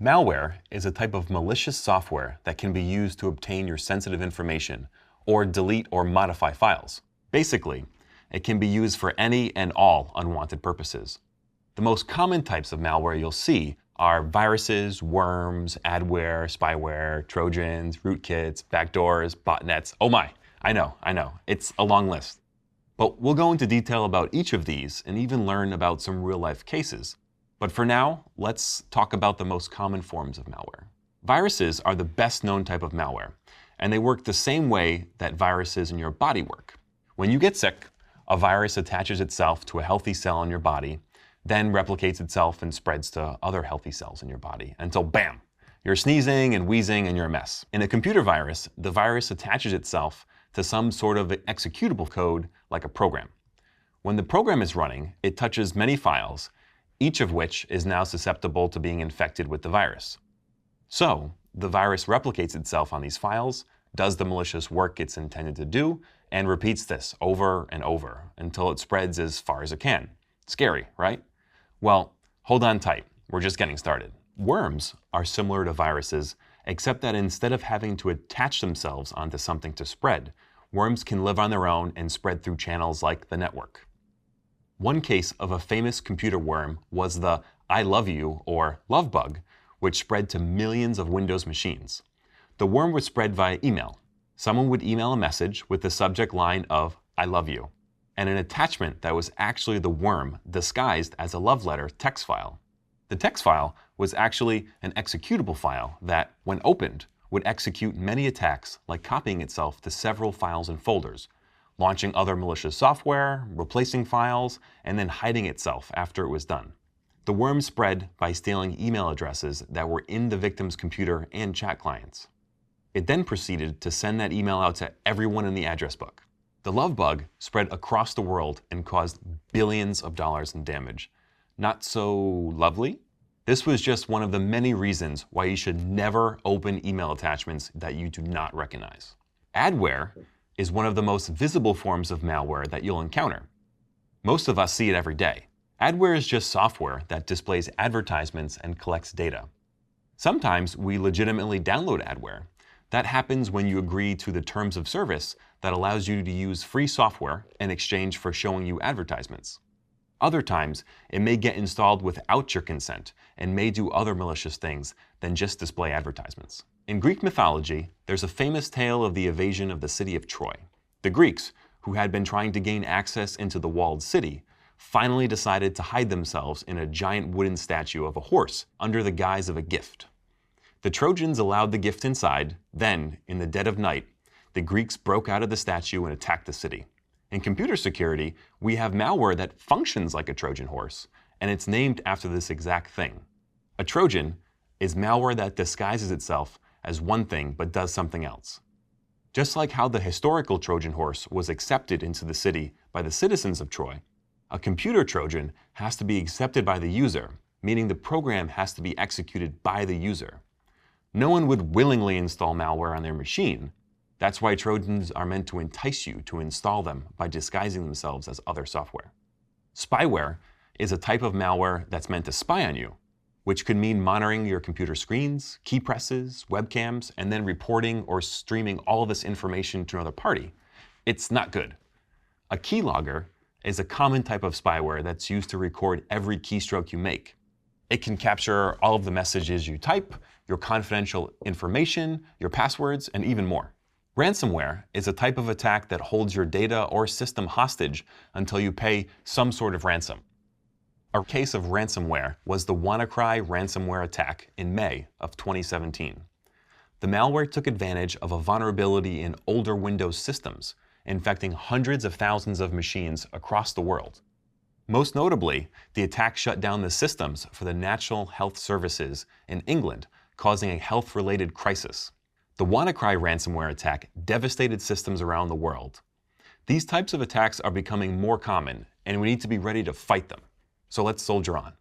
Malware is a type of malicious software that can be used to obtain your sensitive information or delete or modify files. Basically, it can be used for any and all unwanted purposes. The most common types of malware you'll see are viruses, worms, adware, spyware, trojans, rootkits, backdoors, botnets. Oh my, I know, it's a long list. But we'll go into detail about each of these and even learn about some real-life cases. But for now, let's talk about the most common forms of malware. Viruses are the best known type of malware, and they work the same way that viruses in your body work. When you get sick, a virus attaches itself to a healthy cell in your body, then replicates itself and spreads to other healthy cells in your body until bam, you're sneezing and wheezing and you're a mess. In a computer virus, the virus attaches itself to some sort of executable code like a program. When the program is running, it touches many files, each of which is now susceptible to being infected with the virus. So, the virus replicates itself on these files, does the malicious work it's intended to do, and repeats this over and over until it spreads as far as it can. Scary, right? Well, hold on tight. We're just getting started. Worms are similar to viruses, except that instead of having to attach themselves onto something to spread, worms can live on their own and spread through channels like the network. One case of a famous computer worm was the I love you or love bug, which spread to millions of Windows machines. The worm would spread via email. Someone would email a message with the subject line of I love you, and an attachment that was actually the worm disguised as a love letter text file. The text file was actually an executable file that, when opened, would execute many attacks like copying itself to several files and folders, launching other malicious software, replacing files, and then hiding itself after it was done. The worm spread by stealing email addresses that were in the victim's computer and chat clients. It then proceeded to send that email out to everyone in the address book. The love bug spread across the world and caused billions of dollars in damage. Not so lovely? This was just one of the many reasons why you should never open email attachments that you do not recognize. Adware is one of the most visible forms of malware that you'll encounter. Most of us see it every day. Adware is just software that displays advertisements and collects data. Sometimes we legitimately download adware. That happens when you agree to the terms of service that allows you to use free software in exchange for showing you advertisements. Other times, it may get installed without your consent and may do other malicious things than just display advertisements. In Greek mythology, there's a famous tale of the evasion of the city of Troy. The Greeks, who had been trying to gain access into the walled city, finally decided to hide themselves in a giant wooden statue of a horse under the guise of a gift. The Trojans allowed the gift inside, then, in the dead of night, the Greeks broke out of the statue and attacked the city. In computer security, we have malware that functions like a Trojan horse, and it's named after this exact thing. A Trojan is malware that disguises itself as one thing but does something else. Just like how the historical Trojan horse was accepted into the city by the citizens of Troy, a computer Trojan has to be accepted by the user, meaning the program has to be executed by the user. No one would willingly install malware on their machine. That's why Trojans are meant to entice you to install them by disguising themselves as other software. Spyware is a type of malware that's meant to spy on you, which could mean monitoring your computer screens, key presses, webcams, and then reporting or streaming all of this information to another party. It's not good. A keylogger is a common type of spyware that's used to record every keystroke you make. It can capture all of the messages you type, your confidential information, your passwords, and even more. Ransomware is a type of attack that holds your data or system hostage until you pay some sort of ransom. A case of ransomware was the WannaCry ransomware attack in May of 2017. The malware took advantage of a vulnerability in older Windows systems, infecting hundreds of thousands of machines across the world. Most notably, the attack shut down the systems for the National Health Services in England, causing a health-related crisis. The WannaCry ransomware attack devastated systems around the world. These types of attacks are becoming more common, and we need to be ready to fight them. So let's soldier on.